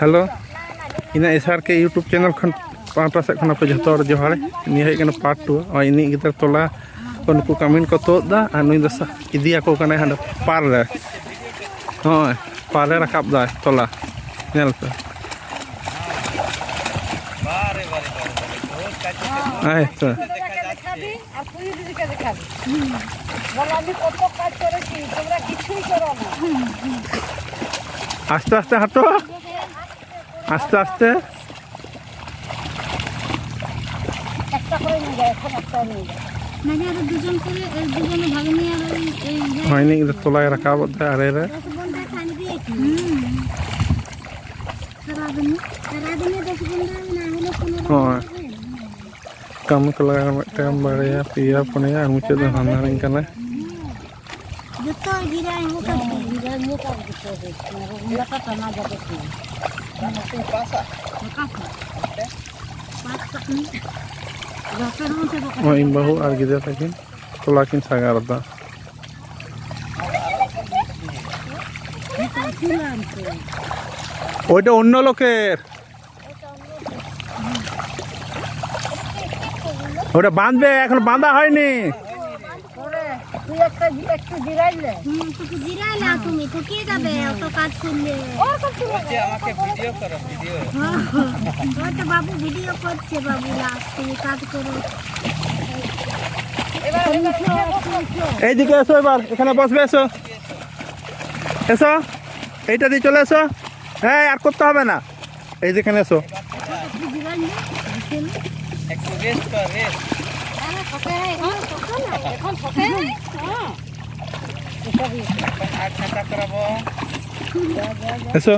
hello इन SR के YouTube channel खन पाटा से खन पे जतो जोहार निया हे पार्ट 2 और इन गिदर तोला उनको कमेंट को तोदा और नुई दसा इदिया को कने हंड पार रे हां पार रे रकाब दा तोला नेल पे बारे बारे तो দেখাবি আর তুই দিদিকে দেখাবি বল আমি কত কাজ করেছি তোমরা কিছুই করো না আস্তে আস্তে হাঁটো আস্তে আস্তে একটা করে নিয়ে যায় এখন একটা নিয়ে যায় মানে আর দুজন করে দুজনে ভাগ নিয়ে আর এই হয়নি কিন্তু তোলায় রাখাব আরে রে বন্ধা খান দিয়েছি সারাদিন 10 বন্ধা না হলো কোনো হ্যাঁ kami kalau macam baraya pia punya muncul dengan naring kana जतो गिरा हो का गिरा मुंह का दिखो है मुंह का तना जाते थे तो पासा oh imbahu ar gida takin tolakin sagar da ওইটা অন্য লোকের ওটা বাঁধবে এখন বাঁধা হয়নি তুই একটা একটু জিরাইলে তো জিরাইলা তুমি তো কে যাবে অত কাজ করলে আমাকে ভিডিও করো ভিডিও ও তো বাবু ভিডিও করছে বাবু লাস্ট তুমি কাজ করো এইদিকে এসো এবার এখানে বসবে এসো এসো এইটা দিয়ে চলে এসো হ্যাঁ আর করতে হবে না এই যেখানে এসো একটু রেস্ট কর রেস্ট এখন ফকে হ্যাঁ আর ঠান্ডা করাবো এসো